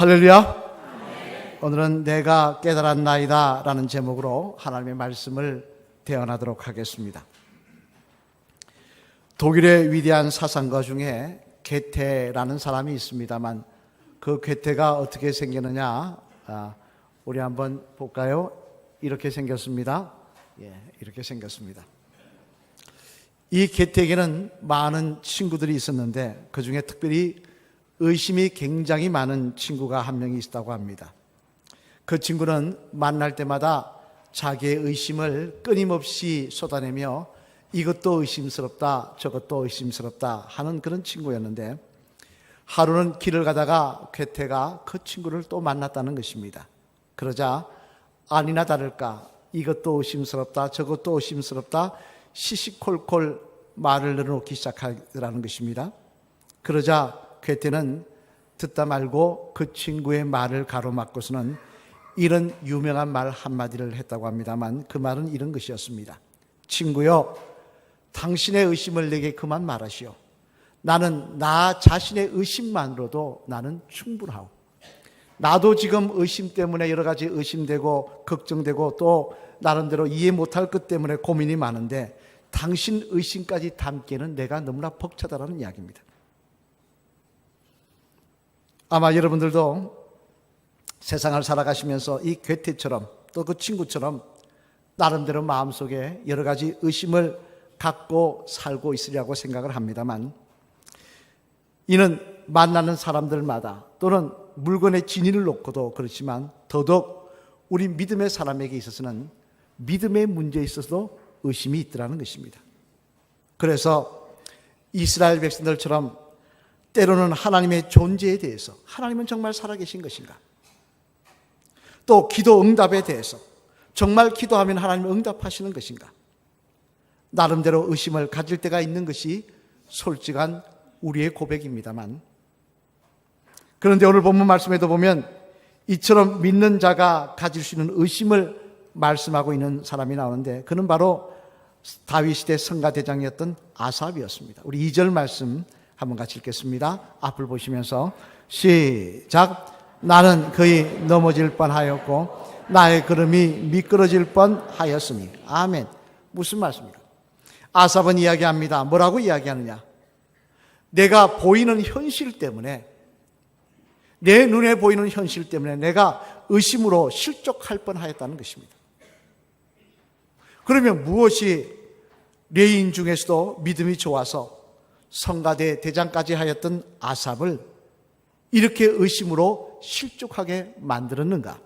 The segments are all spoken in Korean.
할렐루야. 오늘은 내가 깨달았나이다 라는 제목으로 하나님의 말씀을 대언하도록 하겠습니다. 독일의 위대한 사상가 중에 괴테라는 사람이 있습니다만 그 괴테가 어떻게 생겼느냐 우리 한번 볼까요? 이렇게 생겼습니다. 이렇게 생겼습니다. 이 괴테에게는 많은 친구들이 있었는데 그 중에 특별히 의심이 굉장히 많은 친구가 한 명이 있다고 합니다. 그 친구는 만날 때마다 자기의 의심을 끊임없이 쏟아내며 이것도 의심스럽다, 저것도 의심스럽다 하는 그런 친구였는데 하루는 길을 가다가 괴테가 그 친구를 또 만났다는 것입니다. 그러자 아니나 다를까 이것도 의심스럽다, 저것도 의심스럽다 시시콜콜 말을 늘어놓기 시작하더라는 것입니다. 그러자 괴테는 듣다 말고 그 친구의 말을 가로막고서는 이런 유명한 말 한마디를 했다고 합니다만 그 말은 이런 것이었습니다. 친구여, 당신의 의심을 내게 그만 말하시오. 나는 나 자신의 의심만으로도 나는 충분하오. 나도 지금 의심 때문에 여러 가지 의심되고 걱정되고 또 나름대로 이해 못할 것 때문에 고민이 많은데 당신 의심까지 담기에는 내가 너무나 벅차다라는 이야기입니다. 아마 여러분들도 세상을 살아가시면서 이 괴테처럼 또 그 친구처럼 나름대로 마음속에 여러 가지 의심을 갖고 살고 있으리라고 생각을 합니다만 이는 만나는 사람들마다 또는 물건의 진위를 놓고도 그렇지만 더더욱 우리 믿음의 사람에게 있어서는 믿음의 문제에 있어서도 의심이 있더라는 것입니다. 그래서 이스라엘 백성들처럼 때로는 하나님의 존재에 대해서 하나님은 정말 살아계신 것인가? 또 기도 응답에 대해서 정말 기도하면 하나님은 응답하시는 것인가? 나름대로 의심을 가질 때가 있는 것이 솔직한 우리의 고백입니다만 그런데 오늘 본문 말씀에도 보면 이처럼 믿는 자가 가질 수 있는 의심을 말씀하고 있는 사람이 나오는데 그는 바로 다윗 시대 성가대장이었던 아삽이었습니다. 우리 2절 말씀 한번 같이 읽겠습니다. 앞을 보시면서 시작. 나는 거의 넘어질 뻔하였고 나의 걸음이 미끄러질 뻔하였으니. 아멘. 무슨 말씀입니까? 아삽은 이야기합니다. 뭐라고 이야기하느냐? 내가 보이는 현실 때문에 내 눈에 보이는 현실 때문에 내가 의심으로 실족할 뻔하였다는 것입니다. 그러면 무엇이 레위인 중에서도 믿음이 좋아서 성가대 대장까지 하였던 아삽을 이렇게 의심으로 실족하게 만들었는가?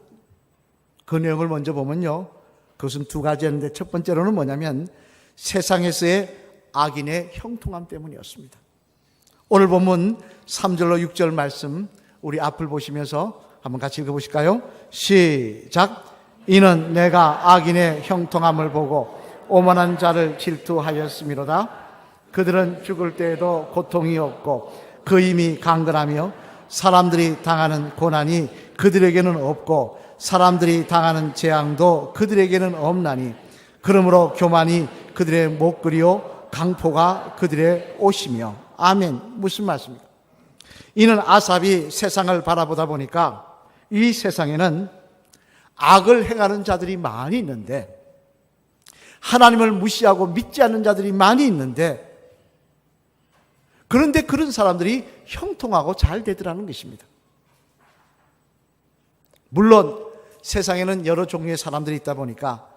그 내용을 먼저 보면요. 그것은 두 가지였는데 첫 번째로는 뭐냐면 세상에서의 악인의 형통함 때문이었습니다. 오늘 본문 3절로 6절 말씀 우리 앞을 보시면서 한번 같이 읽어보실까요? 시작. 이는 내가 악인의 형통함을 보고 오만한 자를 질투하였음이로다. 그들은 죽을 때에도 고통이 없고 그 힘이 강건하며 사람들이 당하는 고난이 그들에게는 없고 사람들이 당하는 재앙도 그들에게는 없나니 그러므로 교만이 그들의 목걸이요 강포가 그들의 옷이며. 아멘. 무슨 말씀입니까? 이는 아삽이 세상을 바라보다 보니까 이 세상에는 악을 행하는 자들이 많이 있는데 하나님을 무시하고 믿지 않는 자들이 많이 있는데 그런데 그런 사람들이 형통하고 잘 되더라는 것입니다. 물론 세상에는 여러 종류의 사람들이 있다 보니까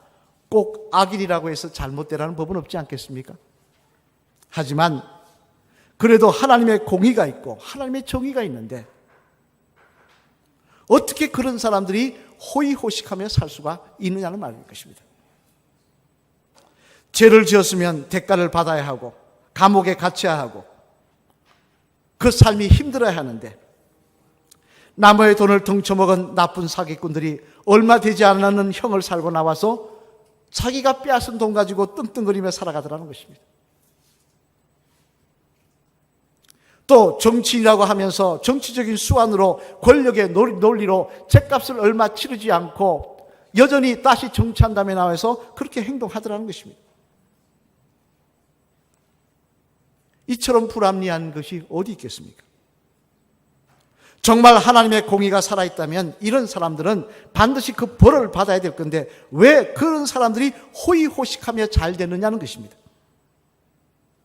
꼭 악인이라고 해서 잘못되라는 법은 없지 않겠습니까? 하지만 그래도 하나님의 공의가 있고 하나님의 정의가 있는데 어떻게 그런 사람들이 호의호식하며 살 수가 있느냐는 말인 것입니다. 죄를 지었으면 대가를 받아야 하고 감옥에 갇혀야 하고 그 삶이 힘들어야 하는데 남의 돈을 덩쳐먹은 나쁜 사기꾼들이 얼마 되지 않는 형을 살고 나와서 자기가 빼앗은 돈 가지고 떵떵거리며 살아가더라는 것입니다. 또 정치인이라고 하면서 정치적인 수완으로 권력의 논리로 죗값을 얼마 치르지 않고 여전히 다시 정치한 다음에 나와서 그렇게 행동하더라는 것입니다. 이처럼 불합리한 것이 어디 있겠습니까? 정말 하나님의 공의가 살아있다면 이런 사람들은 반드시 그 벌을 받아야 될 건데 왜 그런 사람들이 호의호식하며 잘 되느냐는 것입니다.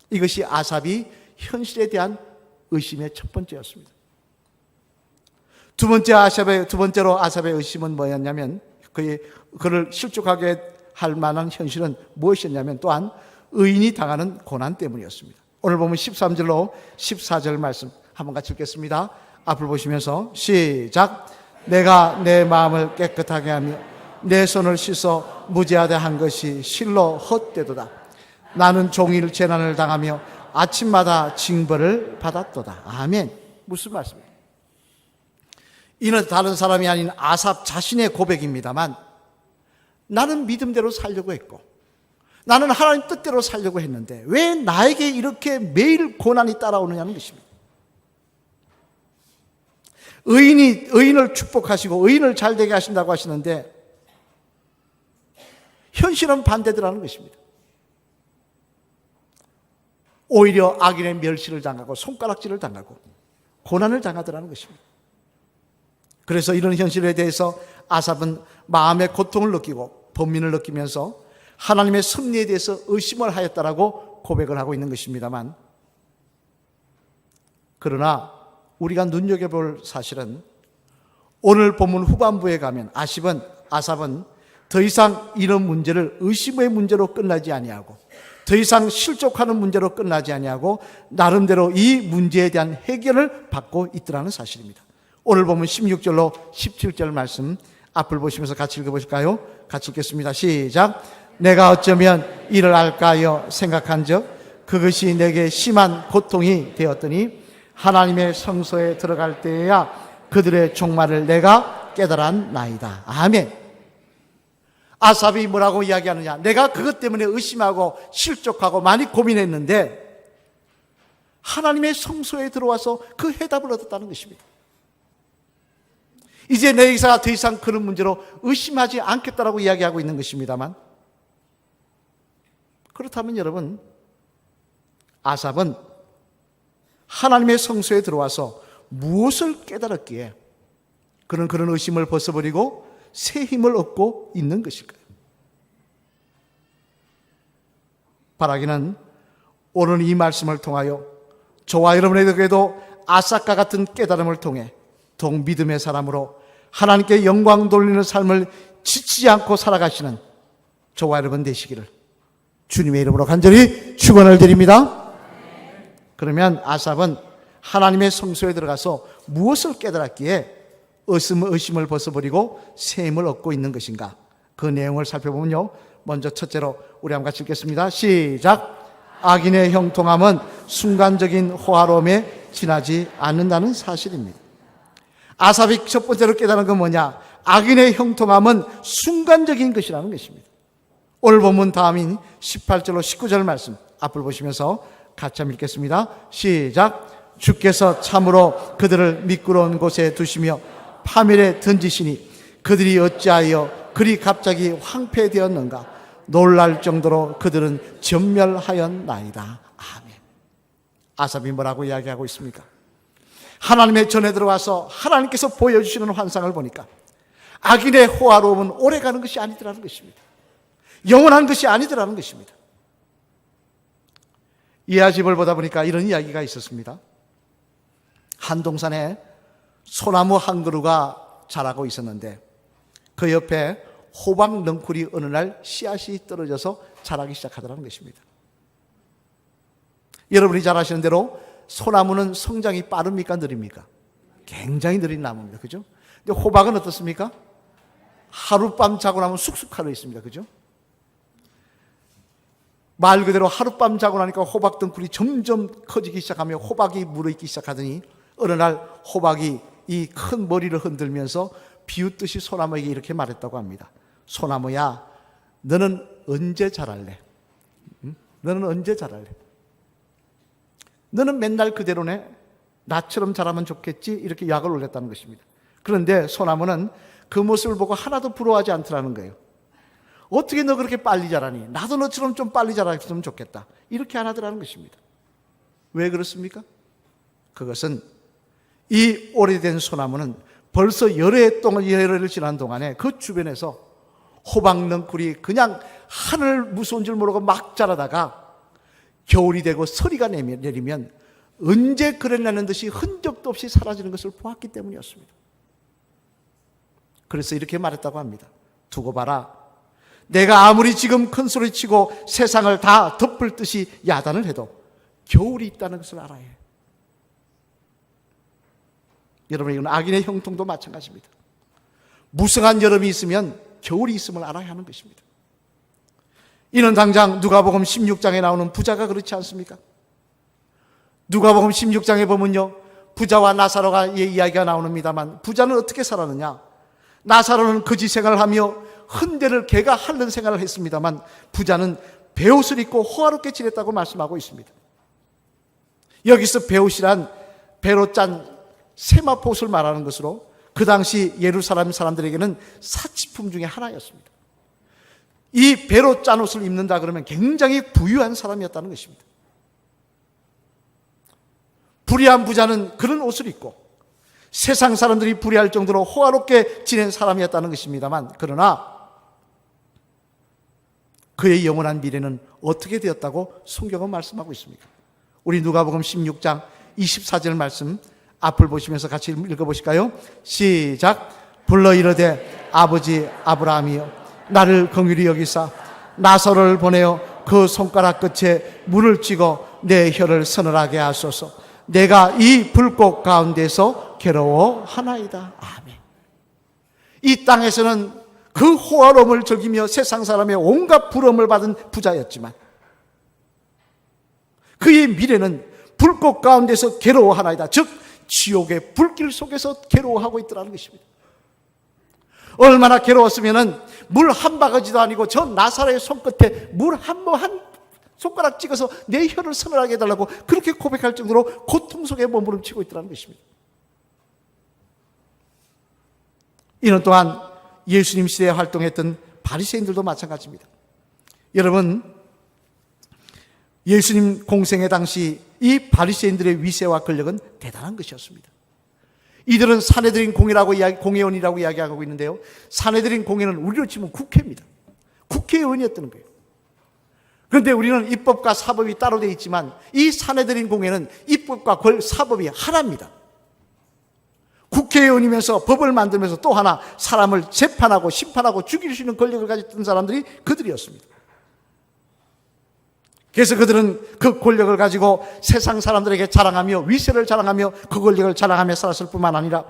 이것이 아삽이 현실에 대한 의심의 첫 번째였습니다. 두 번째로 아삽의 의심은 뭐였냐면 그를 실족하게 할 만한 현실은 무엇이었냐면 또한 의인이 당하는 고난 때문이었습니다. 오늘 보면 13절로 14절 말씀 한번 같이 읽겠습니다. 앞을 보시면서 시작. 내가 내 마음을 깨끗하게 하며 내 손을 씻어 무죄하다 한 것이 실로 헛되도다. 나는 종일 재난을 당하며 아침마다 징벌을 받았도다. 아멘. 무슨 말씀입니까? 이는 다른 사람이 아닌 아삽 자신의 고백입니다만 나는 믿음대로 살려고 했고 나는 하나님 뜻대로 살려고 했는데 왜 나에게 이렇게 매일 고난이 따라오느냐는 것입니다. 의인을 축복하시고 의인을 잘되게 하신다고 하시는데 현실은 반대더라는 것입니다. 오히려 악인의 멸시를 당하고 손가락질을 당하고 고난을 당하더라는 것입니다. 그래서 이런 현실에 대해서 아삽은 마음의 고통을 느끼고 번민을 느끼면서 하나님의 섭리에 대해서 의심을 하였다라고 고백을 하고 있는 것입니다만, 그러나 우리가 눈여겨볼 사실은 오늘 본문 후반부에 가면 아삽은 더 이상 이런 문제를 의심의 문제로 끝나지 아니하고 더 이상 실족하는 문제로 끝나지 아니하고 나름대로 이 문제에 대한 해결을 받고 있더라는 사실입니다. 오늘 보면 16절로 17절 말씀 앞을 보시면서 같이 읽어보실까요? 같이 읽겠습니다. 시작. 내가 어쩌면 이를 알까요 생각한 적 그것이 내게 심한 고통이 되었더니 하나님의 성소에 들어갈 때에야 그들의 종말을 내가 깨달았나이다. 아멘. 아삽이 뭐라고 이야기하느냐? 내가 그것 때문에 의심하고 실족하고 많이 고민했는데 하나님의 성소에 들어와서 그 해답을 얻었다는 것입니다. 이제 내 의사가 더 이상 그런 문제로 의심하지 않겠다라고 이야기하고 있는 것입니다만, 그렇다면 여러분, 아삽은 하나님의 성소에 들어와서 무엇을 깨달았기에 그런 의심을 벗어버리고 새 힘을 얻고 있는 것일까요? 바라기는 오늘 이 말씀을 통하여 저와 여러분에게도 아삽과 같은 깨달음을 통해 더욱 믿음의 사람으로 하나님께 영광 돌리는 삶을 지치지 않고 살아가시는 저와 여러분 되시기를 주님의 이름으로 간절히 축원을 드립니다. 그러면 아삽은 하나님의 성소에 들어가서 무엇을 깨달았기에 의심을 벗어버리고 새 힘을 얻고 있는 것인가? 그 내용을 살펴보면요, 먼저 첫째로 우리 한번 같이 읽겠습니다. 시작. 악인의 형통함은 순간적인 호화로움에 지나지 않는다는 사실입니다. 아삽이 첫 번째로 깨달은 건 뭐냐? 악인의 형통함은 순간적인 것이라는 것입니다. 오늘 본문 다음인 18절로 19절 말씀 앞을 보시면서 같이 한번 읽겠습니다. 시작. 주께서 참으로 그들을 미끄러운 곳에 두시며 파멸에 던지시니 그들이 어찌하여 그리 갑자기 황폐되었는가? 놀랄 정도로 그들은 전멸하였나이다. 아멘. 아삽이 뭐라고 이야기하고 있습니까? 하나님의 전에 들어와서 하나님께서 보여주시는 환상을 보니까 악인의 호화로움은 오래가는 것이 아니더라는 것입니다. 영원한 것이 아니더라는 것입니다. 이하집을 보다 보니까 이런 이야기가 있었습니다. 한 동산에 소나무 한 그루가 자라고 있었는데 그 옆에 호박 넝쿨이 어느 날 씨앗이 떨어져서 자라기 시작하더라는 것입니다. 여러분이 잘 아시는 대로 소나무는 성장이 빠릅니까? 느립니까? 굉장히 느린 나무입니다. 그죠? 근데 호박은 어떻습니까? 하룻밤 자고 나면 쑥쑥 하러 있습니다. 그죠? 말 그대로 하룻밤 자고 나니까 호박 덩쿨이 점점 커지기 시작하며 호박이 물어있기 시작하더니 어느 날 호박이 이 큰 머리를 흔들면서 비웃듯이 소나무에게 이렇게 말했다고 합니다. 소나무야, 너는 언제 자랄래? 너는 언제 자랄래? 너는 맨날 그대로네. 나처럼 자라면 좋겠지. 이렇게 약을 올렸다는 것입니다. 그런데 소나무는 그 모습을 보고 하나도 부러워하지 않더라는 거예요. 어떻게 너 그렇게 빨리 자라니? 나도 너처럼 좀 빨리 자랐으면 좋겠다. 이렇게 안 하더라는 것입니다. 왜 그렇습니까? 그것은 이 오래된 소나무는 벌써 여러 해 동안, 열흘을 지난 동안에 그 주변에서 호박넝쿨이 그냥 하늘 무서운 줄 모르고 막 자라다가 겨울이 되고 서리가 내리면 언제 그랬냐는 듯이 흔적도 없이 사라지는 것을 보았기 때문이었습니다. 그래서 이렇게 말했다고 합니다. 두고 봐라. 내가 아무리 지금 큰 소리치고 세상을 다 덮을 듯이 야단을 해도 겨울이 있다는 것을 알아야 해요. 여러분, 이건 악인의 형통도 마찬가지입니다. 무성한 여름이 있으면 겨울이 있음을 알아야 하는 것입니다. 이는 당장 누가복음 16장에 나오는 부자가 그렇지 않습니까? 누가복음 16장에 보면요, 부자와 나사로의 이야기가 나옵니다만 부자는 어떻게 살았느냐? 나사로는 거지 생활을 하며 흔대를 개가 핥는 생활을 했습니다만 부자는 베옷을 입고 호화롭게 지냈다고 말씀하고 있습니다. 여기서 베옷이란 배로 짠 세마포옷을 말하는 것으로 그 당시 예루살렘 사람들에게는 사치품 중에 하나였습니다. 이 배로 짠 옷을 입는다 그러면 굉장히 부유한 사람이었다는 것입니다. 불의한 부자는 그런 옷을 입고 세상 사람들이 불의할 정도로 호화롭게 지낸 사람이었다는 것입니다만, 그러나 그의 영원한 미래는 어떻게 되었다고 성경은 말씀하고 있습니까? 우리 누가복음 16장 24절 말씀 앞을 보시면서 같이 읽어보실까요? 시작. 불러 이르되 아버지 아브라함이여 나를 긍휼히 여기사 나사로를 보내어 그 손가락 끝에 물을 찍어 내 혀를 서늘하게 하소서. 내가 이 불꽃 가운데서 괴로워하나이다. 아멘. 이 땅에서는 그 호화로움을 즐기며 세상 사람의 온갖 부러움을 받은 부자였지만 그의 미래는 불꽃 가운데서 괴로워하나이다. 즉 지옥의 불길 속에서 괴로워하고 있더라는 것입니다. 얼마나 괴로웠으면은 물 한 바가지도 아니고 저 나사로의 손끝에 물 한 손가락 찍어서 내 혀를 서늘하게 해달라고 그렇게 고백할 정도로 고통 속에 몸부림치고 있더라는 것입니다. 이는 또한 예수님 시대에 활동했던 바리새인들도 마찬가지입니다. 여러분, 예수님 공생의 당시 이 바리새인들의 위세와 권력은 대단한 것이었습니다. 이들은 사내들인 공회원이라고 이야기하고 있는데요, 사내들인 공회는 우리로 치면 국회입니다. 국회의원이었던 거예요. 그런데 우리는 입법과 사법이 따로 되어 있지만 이 사내들인 공회는 입법과 사법이 하나입니다. 국회의원이면서 법을 만들면서 또 하나 사람을 재판하고 심판하고 죽일 수 있는 권력을 가졌던 사람들이 그들이었습니다. 그래서 그들은 그 권력을 가지고 세상 사람들에게 자랑하며 위세를 자랑하며 그 권력을 자랑하며 살았을 뿐만 아니라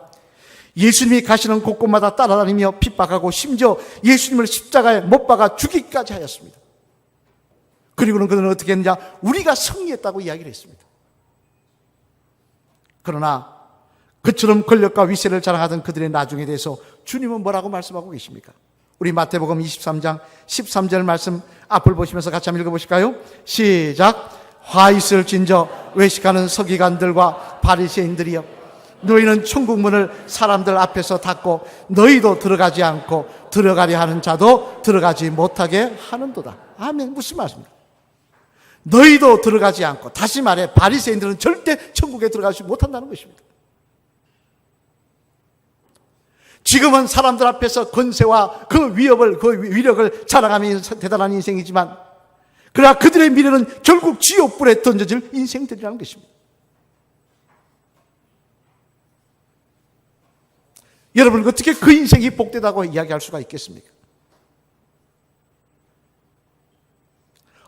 예수님이 가시는 곳곳마다 따라다니며 핍박하고 심지어 예수님을 십자가에 못 박아 죽이기까지 하였습니다. 그리고는 그들은 어떻게 했느냐? 우리가 승리했다고 이야기를 했습니다. 그러나 그처럼 권력과 위세를 자랑하던 그들의 나중에 대해서 주님은 뭐라고 말씀하고 계십니까? 우리 마태복음 23장 13절 말씀 앞을 보시면서 같이 한번 읽어보실까요? 시작. 화 있을진저 외식하는 서기관들과 바리새인들이여, 너희는 천국 문을 사람들 앞에서 닫고 너희도 들어가지 않고 들어가려 하는 자도 들어가지 못하게 하는도다. 아멘. 무슨 말씀입니까? 너희도 들어가지 않고, 다시 말해 바리새인들은 절대 천국에 들어가지 못한다는 것입니다. 지금은 사람들 앞에서 권세와 그 위협을, 그 위력을 자랑하며 대단한 인생이지만, 그러나 그들의 미래는 결국 지옥불에 던져질 인생들이라는 것입니다. 여러분, 어떻게 그 인생이 복되다고 이야기할 수가 있겠습니까?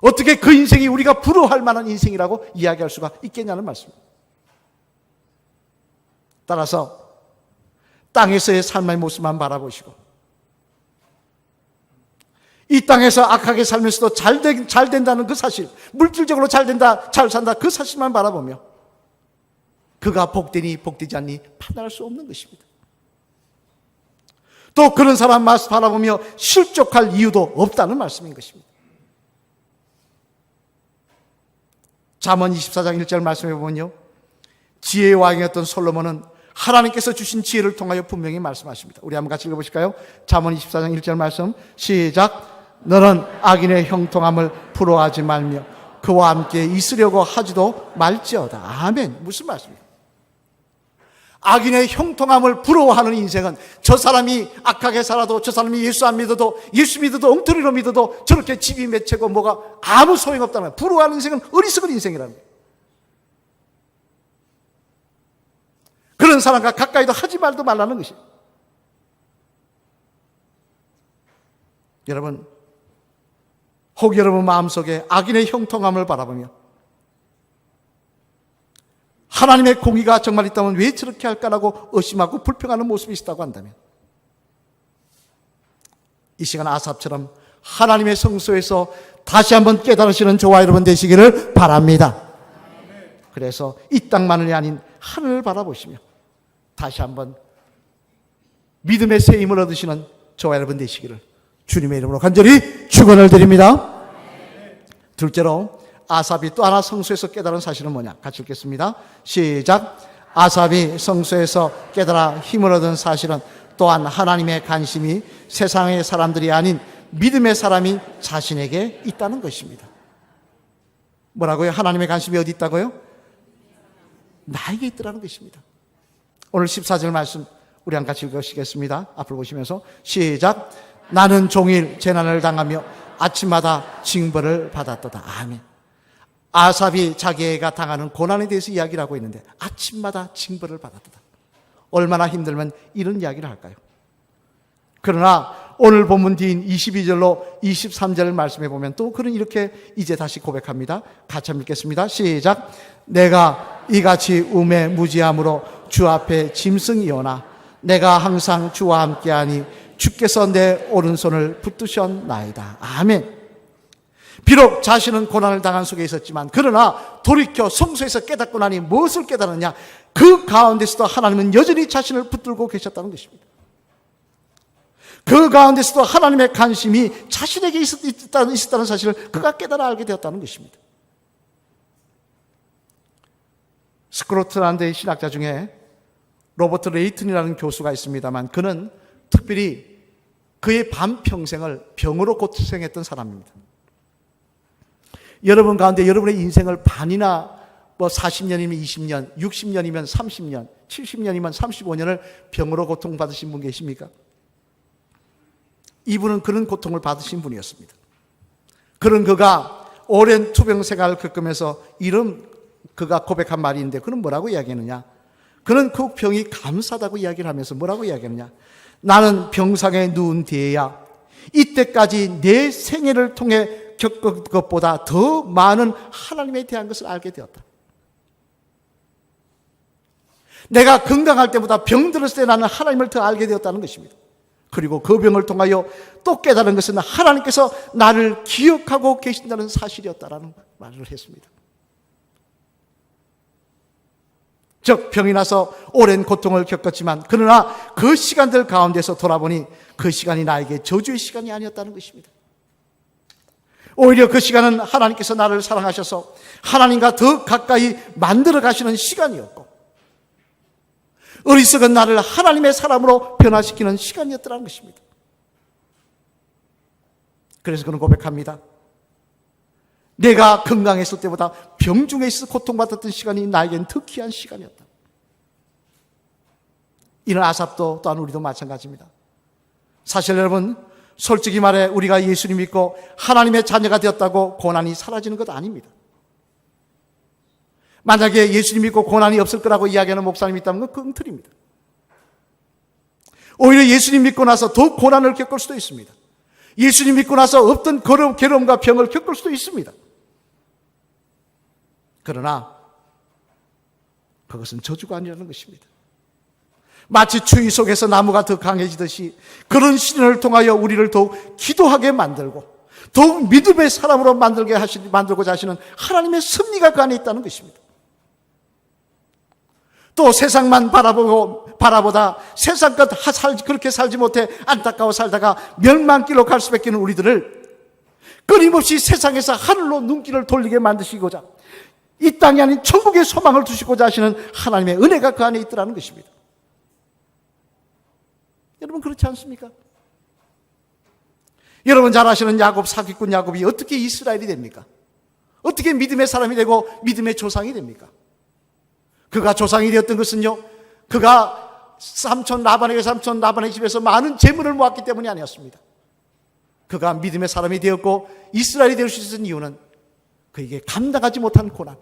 어떻게 그 인생이 우리가 부러워할 만한 인생이라고 이야기할 수가 있겠냐는 말씀입니다. 따라서 땅에서의 삶의 모습만 바라보시고 이 땅에서 악하게 살면서도 잘 된다는 그 사실, 물질적으로 잘 된다, 잘 산다 그 사실만 바라보며 그가 복되니 복되지 않니 판단할 수 없는 것입니다. 또 그런 사람 말씀 바라보며 실족할 이유도 없다는 말씀인 것입니다. 잠언 24장 1절 말씀해 보면요, 지혜의 왕이었던 솔로몬은 하나님께서 주신 지혜를 통하여 분명히 말씀하십니다. 우리 한번 같이 읽어보실까요? 잠언 24장 1절 말씀 시작. 너는 악인의 형통함을 부러워하지 말며 그와 함께 있으려고 하지도 말지어다. 아멘. 무슨 말씀입니까? 악인의 형통함을 부러워하는 인생은 저 사람이 악하게 살아도, 저 사람이 예수 안 믿어도, 예수 믿어도 엉터리로 믿어도 저렇게 집이 맺히고 뭐가 아무 소용없다는 거예요. 부러워하는 인생은 어리석은 인생이라는 거예요. 그런 사람과 가까이도 하지 말도 말라는 것이에요. 여러분, 혹 여러분 마음속에 악인의 형통함을 바라보며 하나님의 공의가 정말 있다면 왜 저렇게 할까라고 의심하고 불평하는 모습이 있다고 한다면, 이 시간 아삽처럼 하나님의 성소에서 다시 한번 깨달으시는 저와 여러분 되시기를 바랍니다. 그래서 이 땅만이 아닌 하늘을 바라보시며 다시 한번 믿음의 새 힘을 얻으시는 저와 여러분 되시기를 주님의 이름으로 간절히 축원을 드립니다. 둘째로, 아삽이 또 하나 성소에서 깨달은 사실은 뭐냐? 같이 읽겠습니다. 시작. 아삽이 성소에서 깨달아 힘을 얻은 사실은 또한 하나님의 관심이 세상의 사람들이 아닌 믿음의 사람이 자신에게 있다는 것입니다. 뭐라고요? 하나님의 관심이 어디 있다고요? 나에게 있더라는 것입니다. 오늘 14절 말씀 우리 같이 읽으시겠습니다. 앞을 보시면서 시작. 나는 종일 재난을 당하며 아침마다 징벌을 받았도다. 아멘. 아삽이 자기가 당하는 고난에 대해서 이야기를 하고 있는데 아침마다 징벌을 받았도다. 얼마나 힘들면 이런 이야기를 할까요? 그러나 오늘 본문 뒤인 22절로 23절 말씀해 보면 또 그는 이렇게 이제 다시 고백합니다. 같이 한번 읽겠습니다. 시작. 내가 이같이 우매 무지함으로 주 앞에 짐승이오나 내가 항상 주와 함께하니 주께서 내 오른손을 붙드셨나이다. 아멘. 비록 자신은 고난을 당한 속에 있었지만 그러나 돌이켜 성소에서 깨닫고 나니 무엇을 깨달았냐? 그 가운데서도 하나님은 여전히 자신을 붙들고 계셨다는 것입니다. 그 가운데서도 하나님의 관심이 자신에게 있었다는 사실을 그가 깨달아 알게 되었다는 것입니다. 스코틀랜드의 신학자 중에 로버트 레이튼이라는 교수가 있습니다만 그는 특별히 그의 반평생을 병으로 고생했던 사람입니다. 여러분 가운데 여러분의 인생을 반이나 40년이면 20년, 60년이면 30년, 70년이면 35년을 병으로 고통받으신 분 계십니까? 이분은 그런 고통을 받으신 분이었습니다. 그런 그가 오랜 투병 생활을 겪으면서 그가 고백한 말이 있는데 그는 뭐라고 이야기했느냐? 그는 그 병이 감사하다고 이야기를 하면서 뭐라고 이야기했느냐? 나는 병상에 누운 뒤에야 이때까지 내 생애를 통해 겪은 것보다 더 많은 하나님에 대한 것을 알게 되었다. 내가 건강할 때보다 병들었을 때 나는 하나님을 더 알게 되었다는 것입니다. 그리고 그 병을 통하여 또 깨달은 것은 하나님께서 나를 기억하고 계신다는 사실이었다라는 말을 했습니다. 즉 병이 나서 오랜 고통을 겪었지만 그러나 그 시간들 가운데서 돌아보니 그 시간이 나에게 저주의 시간이 아니었다는 것입니다. 오히려 그 시간은 하나님께서 나를 사랑하셔서 하나님과 더 가까이 만들어 가시는 시간이었고 어리석은 나를 하나님의 사람으로 변화시키는 시간이었다는 것입니다. 그래서 그는 고백합니다. 내가 건강했을 때보다 병중에 있어 고통받았던 시간이 나에겐 더 귀한 시간이었다. 이런 아삽도 또한 우리도 마찬가지입니다. 사실 여러분 솔직히 말해 우리가 예수님 믿고 하나님의 자녀가 되었다고 고난이 사라지는 것 아닙니다. 만약에 예수님 믿고 고난이 없을 거라고 이야기하는 목사님이 있다면 그건 엉터리입니다. 오히려 예수님 믿고 나서 더 고난을 겪을 수도 있습니다. 예수님 믿고 나서 없던 괴로움과 병을 겪을 수도 있습니다. 그러나 그것은 저주가 아니라는 것입니다. 마치 추위 속에서 나무가 더 강해지듯이 그런 시련을 통하여 우리를 더욱 기도하게 만들고 더욱 믿음의 사람으로 만들고자 하시는 하나님의 섭리가 그 안에 있다는 것입니다. 또 세상만 바라보다 세상껏 그렇게 살지 못해 안타까워 살다가 멸망길로 갈 수밖에 없는 우리들을 끊임없이 세상에서 하늘로 눈길을 돌리게 만드시고자 이 땅이 아닌 천국의 소망을 두시고자 하시는 하나님의 은혜가 그 안에 있더라는 것입니다. 여러분 그렇지 않습니까? 여러분 잘 아시는 사기꾼 야곱이 어떻게 이스라엘이 됩니까? 어떻게 믿음의 사람이 되고 믿음의 조상이 됩니까? 그가 조상이 되었던 것은요 그가 삼촌 라반의 집에서 많은 재물을 모았기 때문이 아니었습니다. 그가 믿음의 사람이 되었고 이스라엘이 될 수 있었던 이유는 그에게 감당하지 못한 고난,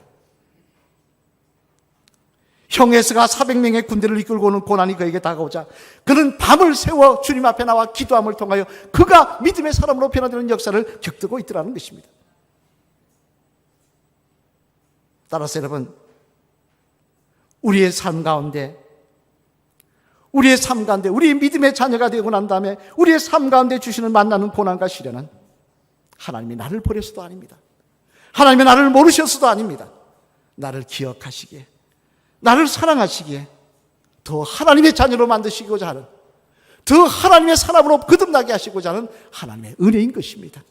형에서가 400명의 군대를 이끌고 오는 고난이 그에게 다가오자 그는 밤을 새워 주님 앞에 나와 기도함을 통하여 그가 믿음의 사람으로 변화되는 역사를 겪고 있더라는 것입니다. 따라서 여러분, 우리의 삶 가운데 우리의 믿음의 자녀가 되고 난 다음에 우리의 삶 가운데 주시는 만나는 고난과 시련은 하나님이 나를 버려서도 아닙니다. 하나님이 나를 모르셔서도 아닙니다. 나를 기억하시기에, 나를 사랑하시기에 더 하나님의 자녀로 만드시고자 하는, 더 하나님의 사람으로 거듭나게 하시고자 하는 하나님의 은혜인 것입니다.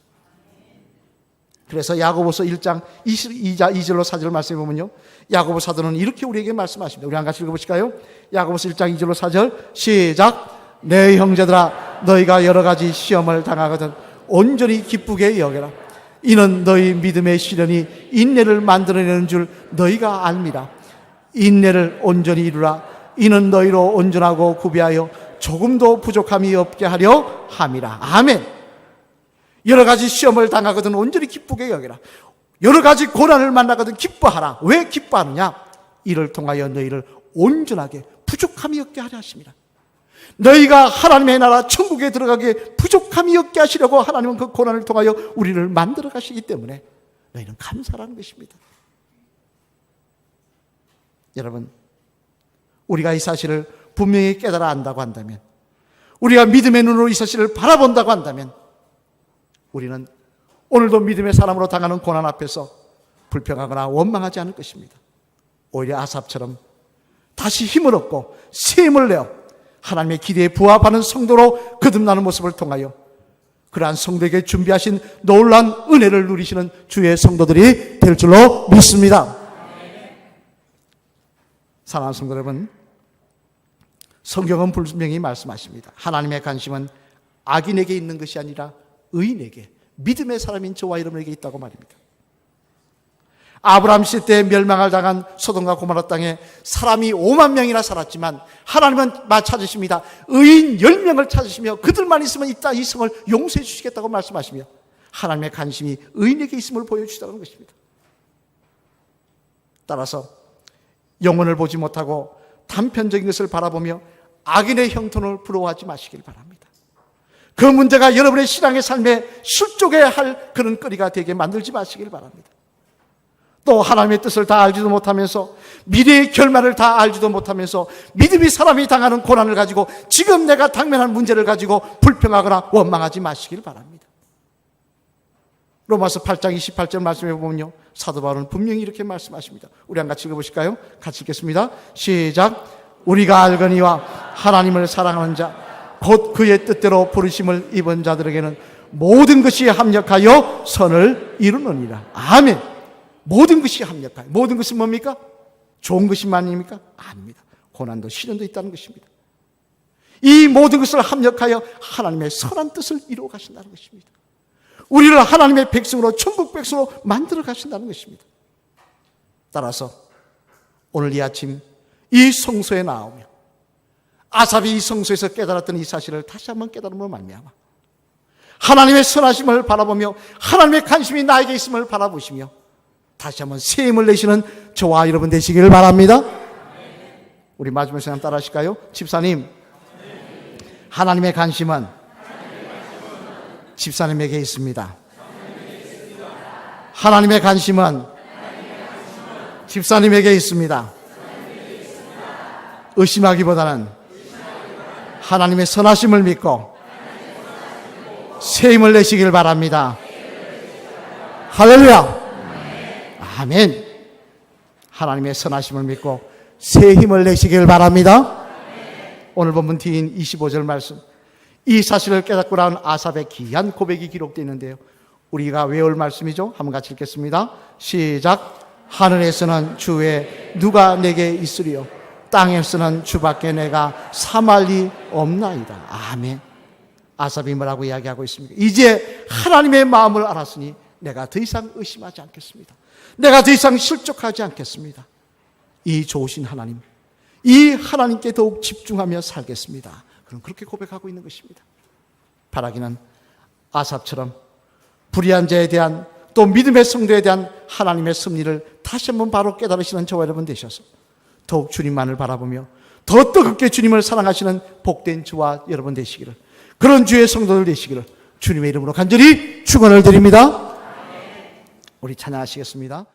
그래서 야고보서 1장 2절로 4절 말씀해 보면요, 야고보 사도는 이렇게 우리에게 말씀하십니다. 우리 한 같이 읽어보실까요? 야고보서 1장 2절로 4절 시작. 내 형제들아, 너희가 여러 가지 시험을 당하거든 온전히 기쁘게 여겨라. 이는 너희 믿음의 시련이 인내를 만들어내는 줄 너희가 압니다. 인내를 온전히 이루라. 이는 너희로 온전하고 구비하여 조금도 부족함이 없게 하려 함이라. 아멘. 여러 가지 시험을 당하거든 온전히 기쁘게 여겨라. 여러 가지 고난을 만나거든 기뻐하라. 왜 기뻐하느냐? 이를 통하여 너희를 온전하게 부족함이 없게 하려 하십니다. 너희가 하나님의 나라 천국에 들어가기에 부족함이 없게 하시려고 하나님은 그 고난을 통하여 우리를 만들어 가시기 때문에 너희는 감사라는 것입니다. 여러분, 우리가 이 사실을 분명히 깨달아 안다고 한다면, 우리가 믿음의 눈으로 이 사실을 바라본다고 한다면, 우리는 오늘도 믿음의 사람으로 당하는 고난 앞에서 불평하거나 원망하지 않을 것입니다. 오히려 아삽처럼 다시 힘을 얻고 새 힘을 내어 하나님의 기대에 부합하는 성도로 거듭나는 모습을 통하여 그러한 성도에게 준비하신 놀라운 은혜를 누리시는 주의 성도들이 될 줄로 믿습니다. 사랑하는 성도 여러분, 성경은 분명히 말씀하십니다. 하나님의 관심은 악인에게 있는 것이 아니라 의인에게, 믿음의 사람인 저와 여러분에게 있다고 말입니다. 아브라함 시대 때 멸망을 당한 소돔과 고모라 땅에 사람이 5만 명이나 살았지만 하나님은 찾으십니다. 의인 10명을 찾으시며 그들만 있으면 이 성을 용서해 주시겠다고 말씀하시며 하나님의 관심이 의인에게 있음을 보여주시다는 것입니다. 따라서 영혼을 보지 못하고 단편적인 것을 바라보며 악인의 형통을 부러워하지 마시길 바랍니다. 그 문제가 여러분의 신앙의 삶에 실족해야 할 그런 거리가 되게 만들지 마시길 바랍니다. 또 하나님의 뜻을 다 알지도 못하면서, 미래의 결말을 다 알지도 못하면서 믿음이 사람이 당하는 고난을 가지고 지금 내가 당면한 문제를 가지고 불평하거나 원망하지 마시길 바랍니다. 로마서 8장 28절 말씀해 보면요, 사도 바울은 분명히 이렇게 말씀하십니다. 우리 한 같이 읽어보실까요? 같이 읽겠습니다. 시작. 우리가 알거니와 하나님을 사랑하는 자 곧 그의 뜻대로 부르심을 입은 자들에게는 모든 것이 합력하여 선을 이루느니라. 아멘. 모든 것이 합력하여, 모든 것은 뭡니까? 좋은 것이만입니까? 아닙니다. 고난도 시련도 있다는 것입니다. 이 모든 것을 합력하여 하나님의 선한 뜻을 이루어 가신다는 것입니다. 우리를 하나님의 백성으로, 천국 백성으로 만들어 가신다는 것입니다. 따라서 오늘 이 아침 이 성소에 나오며 아삽이 이 성소에서 깨달았던 이 사실을 다시 한번 깨달음으로 말미암아 하나님의 선하심을 바라보며 하나님의 관심이 나에게 있음을 바라보시며 다시 한번 새 힘을 내시는 저와 여러분 되시기를 바랍니다. 우리 마지막 시간 따라 하실까요? 집사님, 하나님의 관심은 집사님에게 있습니다. 하나님의 관심은 집사님에게 있습니다. 의심하기보다는 하나님의 선하심을 믿고 새 힘을 내시길 바랍니다. 할렐루야. 아멘. 하나님의 선하심을 믿고 새 힘을 내시길 바랍니다. 오늘 본문 뒤인 25절 말씀, 이 사실을 깨닫고 나온 아삽의 귀한 고백이 기록되어 있는데요, 우리가 외울 말씀이죠. 한번 같이 읽겠습니다. 시작. 하늘에서는 주 외에 누가 내게 있으리요, 땅에서는 주밖에 내가 삼할 리 없나이다. 아멘. 아삽이 뭐라고 이야기하고 있습니까? 이제 하나님의 마음을 알았으니 내가 더 이상 의심하지 않겠습니다. 내가 더 이상 실족하지 않겠습니다. 이 좋으신 하나님, 이 하나님께 더욱 집중하며 살겠습니다. 그럼 그렇게 고백하고 있는 것입니다. 바라기는 아삽처럼 불의한 자에 대한 또 믿음의 성도에 대한 하나님의 섭리를 다시 한번 바로 깨달으시는 저와 여러분 되셔서 더욱 주님만을 바라보며 더 뜨겁게 주님을 사랑하시는 복된 저와 여러분 되시기를, 그런 주의 성도들 되시기를 주님의 이름으로 간절히 축원을 드립니다. 우리 찬양하시겠습니다.